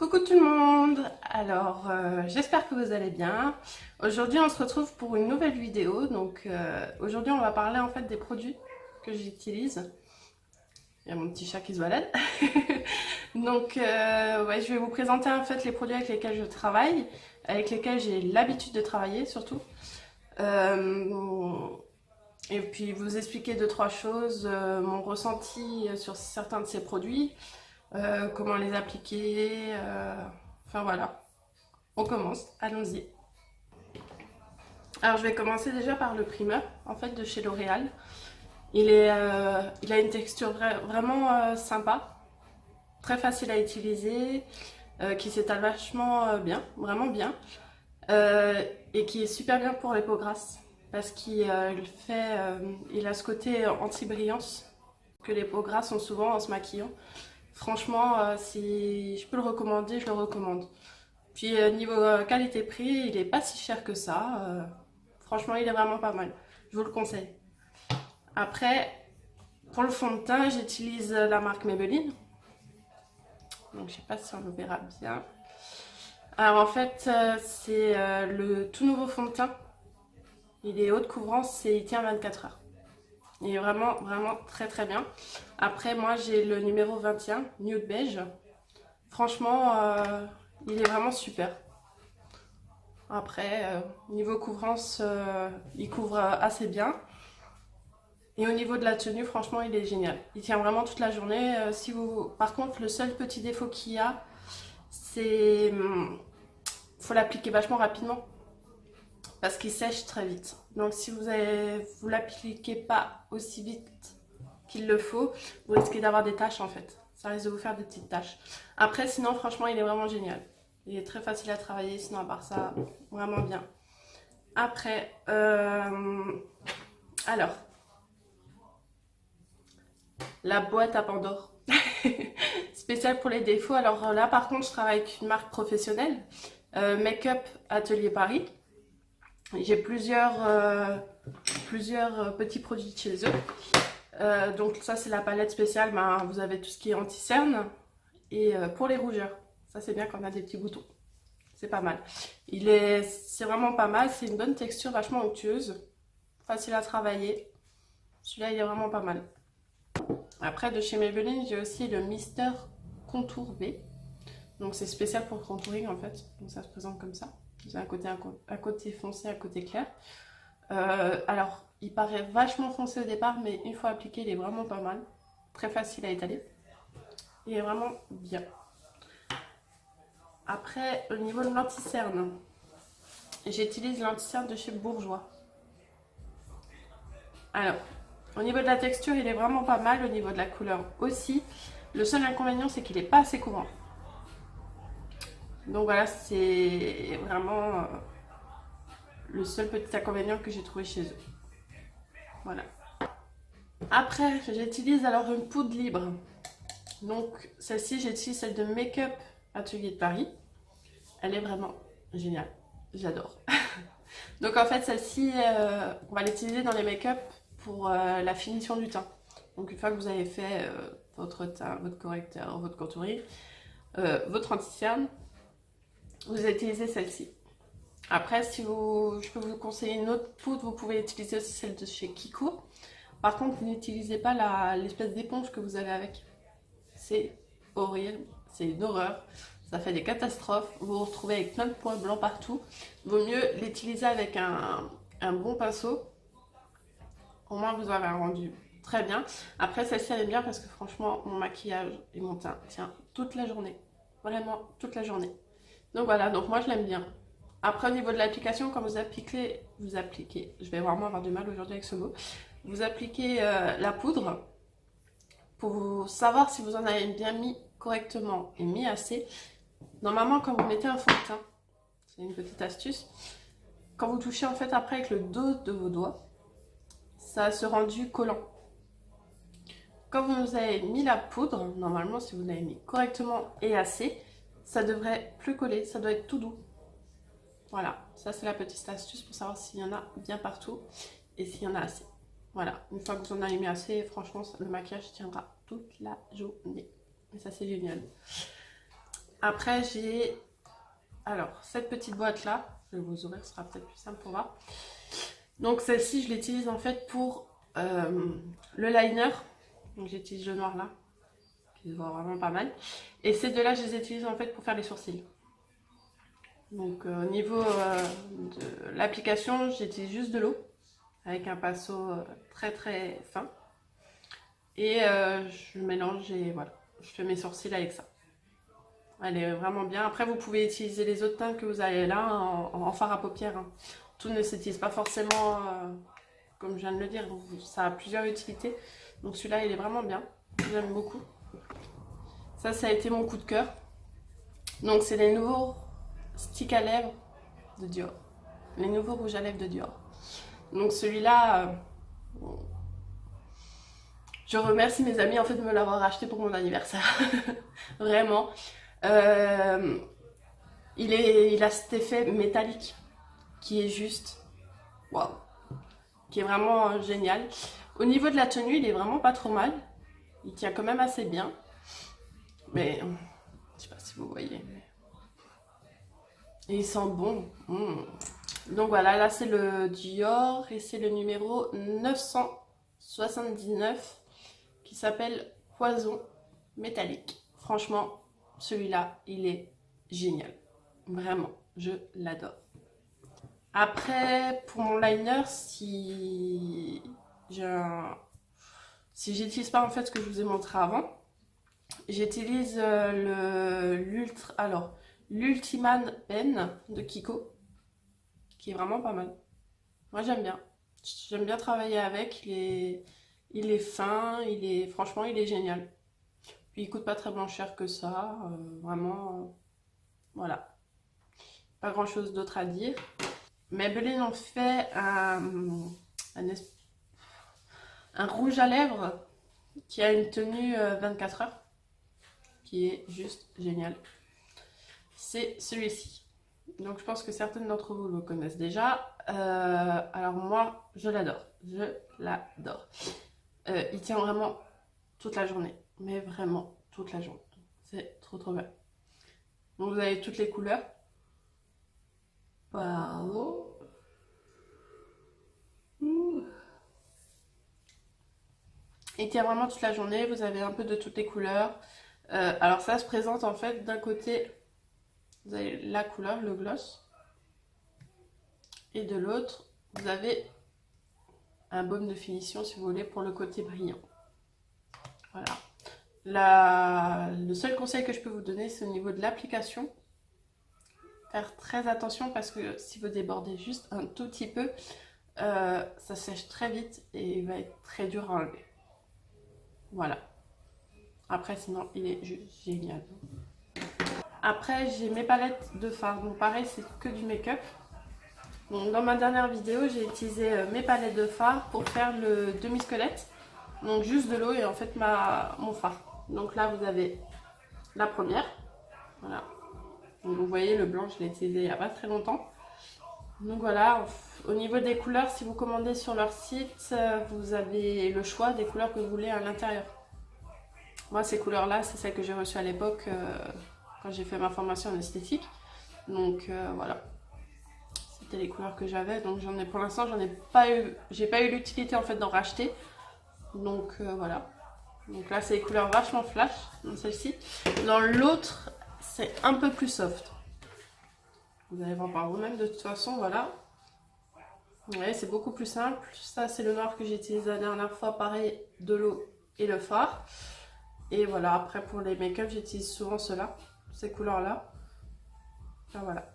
Coucou tout le monde. Alors j'espère que vous allez bien. Aujourd'hui on se retrouve pour une nouvelle vidéo. Donc aujourd'hui on va parler en fait des produits que j'utilise. Il y a mon petit chat qui se balade. Donc ouais, je vais vous présenter en fait les produits avec lesquels je travaille, avec lesquels j'ai l'habitude de travailler surtout. Et puis vous expliquer deux trois choses, mon ressenti sur certains de ces produits, comment les appliquer, enfin voilà. On commence, allons-y. Alors je vais commencer déjà par le primer en fait de chez L'Oréal. Il a une texture vraiment sympa, très facile à utiliser, qui s'étale vachement bien, vraiment bien, et qui est super bien pour les peaux grasses parce il a ce côté anti-brillance que les peaux grasses ont souvent en se maquillant. Franchement, si je peux le recommander, je le recommande. Puis niveau qualité-prix, il est pas si cher que ça. Franchement, il est vraiment pas mal. Je vous le conseille. Après, pour le fond de teint, j'utilise la marque Maybelline. Donc je sais pas si on le verra bien. Alors en fait, c'est le tout nouveau fond de teint. Il est haute couvrance et il tient 24 heures. Il est vraiment, vraiment très très bien. Après, moi j'ai le numéro 21, Nude Beige. Franchement, il est vraiment super. Après, niveau couvrance, il couvre assez bien. Et au niveau de la tenue, franchement, il est génial. Il tient vraiment toute la journée. Par contre, le seul petit défaut qu'il y a, c'est faut l'appliquer vachement rapidement parce qu'il sèche très vite. Donc si vous l'appliquez pas aussi vite qu'il le faut, vous risquez d'avoir des taches en fait. Ça risque de vous faire des petites taches. Après, sinon, franchement, il est vraiment génial. Il est très facile à travailler, sinon à part ça, vraiment bien. Après, alors, la boîte à Pandore. Spéciale pour les défauts. Alors là, par contre, je travaille avec une marque professionnelle, Make-up Atelier Paris. J'ai plusieurs petits produits de chez eux. Donc ça, c'est la palette spéciale. Ben, vous avez tout ce qui est anti-cerne. Et pour les rougeurs, ça c'est bien quand on a des petits boutons. C'est pas mal. C'est vraiment pas mal. C'est une bonne texture, vachement onctueuse. Facile à travailler. Celui-là, il est vraiment pas mal. Après, de chez Maybelline, j'ai aussi le Mister Contour B. Donc c'est spécial pour le contouring en fait. Donc ça se présente comme ça. J'ai un côté foncé, un côté clair. Alors, il paraît vachement foncé au départ, mais une fois appliqué, il est vraiment pas mal. Très facile à étaler. Il est vraiment bien. Après, au niveau de l'anti-cerne, j'utilise l'anti-cerne de chez Bourjois. Alors, au niveau de la texture, il est vraiment pas mal. Au niveau de la couleur aussi. Le seul inconvénient, c'est qu'il n'est pas assez couvrant. Donc voilà, c'est vraiment le seul petit inconvénient que j'ai trouvé chez eux. Voilà. Après, j'utilise alors une poudre libre. Donc celle-ci, j'utilise celle de Make-up Atelier de Paris. Elle est vraiment géniale. J'adore. Donc en fait, celle-ci, on va l'utiliser dans les make-up pour la finition du teint. Donc une fois que vous avez fait votre teint, votre correcteur, votre contouring, votre anti-cerne, vous utilisez celle-ci. Après, je peux vous conseiller une autre poudre, vous pouvez utiliser aussi celle de chez Kiko. Par contre, n'utilisez pas l'espèce d'éponge que vous avez avec. C'est horrible, c'est une horreur. Ça fait des catastrophes. Vous vous retrouvez avec plein de points blancs partout. Vaut mieux l'utiliser avec un bon pinceau. Au moins, vous avez un rendu très bien. Après, celle-ci, elle est bien parce que franchement, mon maquillage et mon teint tient toute la journée. Vraiment, toute la journée. Donc voilà, donc moi, je l'aime bien. Après, au niveau de l'application, quand vous appliquez, je vais vraiment avoir du mal aujourd'hui avec ce mot, vous appliquez la poudre pour savoir si vous en avez bien mis correctement et mis assez. Normalement, quand vous mettez un fond de teint, c'est une petite astuce, quand vous touchez en fait après avec le dos de vos doigts, ça a ce rendu collant. Quand vous avez mis la poudre, normalement, si vous l'avez mis correctement et assez, ça devrait plus coller, ça doit être tout doux. Voilà, ça c'est la petite astuce pour savoir s'il y en a bien partout et s'il y en a assez. Voilà, une fois que vous en avez mis assez, franchement, le maquillage tiendra toute la journée. Et ça c'est génial. Après, j'ai alors cette petite boîte là. Je vais vous ouvrir, ce sera peut-être plus simple pour voir. Donc celle-ci, je l'utilise en fait pour le liner. Donc j'utilise le noir là, qui se voit vraiment pas mal. Et ces deux-là, je les utilise en fait pour faire les sourcils. Donc au niveau de l'application, j'utilise juste de l'eau avec un pinceau très très fin. Et je mélange et voilà, je fais mes sourcils avec ça. Elle est vraiment bien. Après, vous pouvez utiliser les autres teintes que vous avez là en fard à paupières. Hein. Tout ne s'utilise pas forcément, comme je viens de le dire, ça a plusieurs utilités. Donc celui-là, il est vraiment bien. J'aime beaucoup. Ça a été mon coup de cœur. Donc c'est les nouveaux sticks à lèvres de Dior. Les nouveaux rouges à lèvres de Dior. Donc celui-là, je remercie mes amis en fait de me l'avoir acheté pour mon anniversaire. Vraiment. Il a cet effet métallique qui est juste waouh, qui est vraiment génial. Au niveau de la tenue, il est vraiment pas trop mal. Il tient quand même assez bien. Mais je sais pas si vous voyez. Et il sent bon. Donc voilà, là c'est le Dior et c'est le numéro 979 qui s'appelle Poison métallique. Franchement, celui-là, il est génial. Vraiment, je l'adore. Après, pour mon liner, si j'utilise pas en fait ce que je vous ai montré avant, j'utilise l'Ultiman Pen de Kiko, qui est vraiment pas mal. Moi j'aime bien. J'aime bien travailler avec. Il est fin, franchement il est génial. Puis il coûte pas très cher que ça. Vraiment, voilà. Pas grand chose d'autre à dire. Maybelline ont fait un rouge à lèvres qui a une tenue 24 heures qui est juste génial. C'est celui-ci. Donc je pense que certaines d'entre vous le connaissent déjà. Alors moi, je l'adore. Je l'adore. Il tient vraiment toute la journée. Mais vraiment toute la journée. C'est trop trop bien. Donc vous avez toutes les couleurs. Waouh. Il tient vraiment toute la journée. Vous avez un peu de toutes les couleurs. Alors ça se présente en fait d'un côté, vous avez la couleur, le gloss. Et de l'autre, vous avez un baume de finition si vous voulez pour le côté brillant. Voilà. Le seul conseil que je peux vous donner, c'est au niveau de l'application. Faire très attention parce que si vous débordez juste un tout petit peu, ça sèche très vite et il va être très dur à enlever. Voilà. Après, sinon, il est juste génial. Après, j'ai mes palettes de fard. Donc pareil, c'est que du make-up. Donc, dans ma dernière vidéo, j'ai utilisé mes palettes de fard pour faire le demi-squelette. Donc juste de l'eau et en fait mon fard. Donc là, vous avez la première. Voilà. Donc vous voyez, le blanc, je l'ai utilisé il n'y a pas très longtemps. Donc voilà, au niveau des couleurs, si vous commandez sur leur site, vous avez le choix des couleurs que vous voulez à l'intérieur. Moi, ces couleurs-là, c'est celles que j'ai reçues à l'époque quand j'ai fait ma formation en esthétique. Donc voilà, c'était les couleurs que j'avais. Donc pour l'instant, j'ai pas eu l'utilité en fait d'en racheter. Donc voilà. Donc là, c'est les couleurs vachement flash dans celle-ci. Dans l'autre, c'est un peu plus soft. Vous allez voir par vous-même de toute façon, voilà. Vous voyez, c'est beaucoup plus simple. Ça, c'est le noir que j'ai utilisé la dernière fois. Pareil, de l'eau et le fard. Et voilà, après pour les make-up, j'utilise souvent ceux-là, ces couleurs-là. Voilà.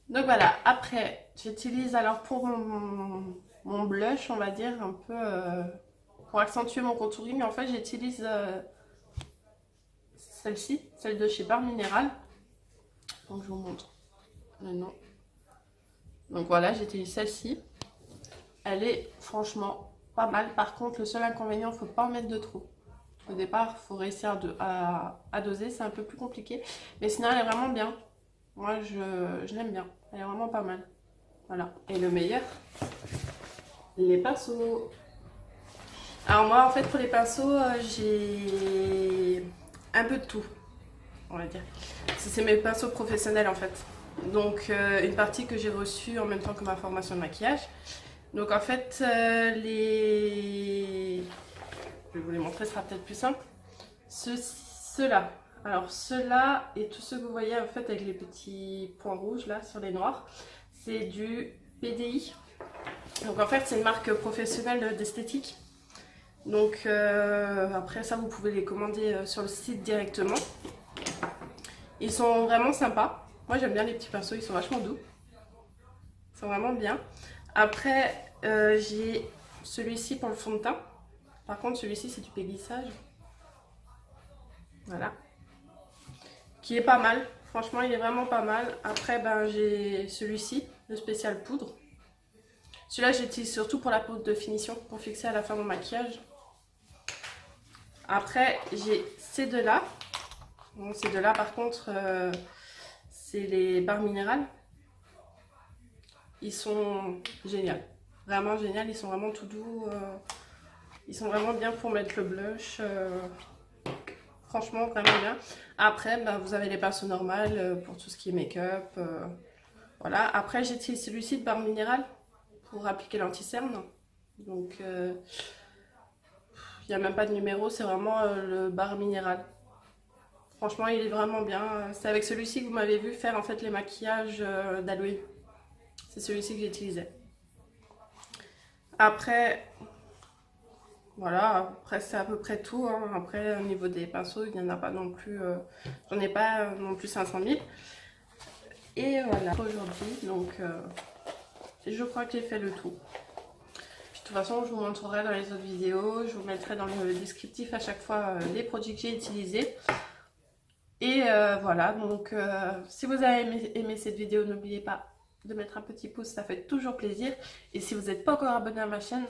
Donc voilà, après, j'utilise alors pour mon blush, on va dire, un peu pour accentuer mon contouring. En fait, j'utilise celle-ci, celle de chez Barre Minéral. Donc je vous montre le nom. Donc voilà, j'utilise celle-ci. Elle est franchement pas mal. Par contre, le seul inconvénient, il ne faut pas en mettre de trop. Au départ, il faut réussir à doser, c'est un peu plus compliqué. Mais sinon, elle est vraiment bien. Moi, je l'aime bien. Elle est vraiment pas mal. Voilà. Et le meilleur, les pinceaux. Alors moi, en fait, pour les pinceaux, j'ai un peu de tout. on va dire. C'est mes pinceaux professionnels en fait. Donc une partie que j'ai reçue en même temps que ma formation de maquillage. Donc en fait, je vais vous les montrer, ce sera peut-être plus simple. Ceux-là. Alors ceux-là et tous ceux que vous voyez en fait avec les petits points rouges là sur les noirs, c'est du PDI. Donc en fait c'est une marque professionnelle d'esthétique. Donc après ça vous pouvez les commander sur le site directement. Ils sont vraiment sympas. Moi j'aime bien les petits pinceaux, ils sont vachement doux. Ils sont vraiment bien. Après j'ai celui-ci pour le fond de teint. Par contre celui-ci c'est du péguissage. Voilà. Qui est pas mal. Franchement il est vraiment pas mal. Après ben, j'ai celui-ci, le spécial poudre. Celui-là j'utilise surtout pour la poudre de finition, pour fixer à la fin mon maquillage. Après j'ai ces deux-là. Bon, ces deux-là par contre c'est les barres minérales. Ils sont géniaux. Vraiment géniaux, ils sont vraiment tout doux. Ils sont vraiment bien pour mettre le blush. Franchement vraiment bien. Après bah, vous avez les pinceaux normales pour tout ce qui est make-up. Voilà. Après j'utilise celui-ci de barre minérale pour appliquer l'anti-cerne. Donc il n'y a même pas de numéro, c'est vraiment le barre minéral. Franchement il est vraiment bien. C'est avec celui-ci que vous m'avez vu faire en fait les maquillages d'Halloween. C'est celui-ci que j'utilisais. Après, voilà, après c'est à peu près tout. Hein. Après au niveau des pinceaux, il n'y en a pas non plus, j'en ai pas non plus 500 000. Et voilà, aujourd'hui, donc je crois que j'ai fait le tout. Puis, de toute façon, je vous montrerai dans les autres vidéos, je vous mettrai dans le descriptif à chaque fois les produits que j'ai utilisés. Et voilà, donc si vous avez aimé cette vidéo, n'oubliez pas de mettre un petit pouce, ça fait toujours plaisir. Et si vous n'êtes pas encore abonné à ma chaîne,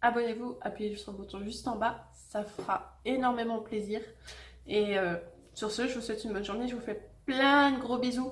abonnez-vous, appuyez sur le bouton juste en bas, ça fera énormément plaisir. Et sur ce, je vous souhaite une bonne journée, je vous fais plein de gros bisous.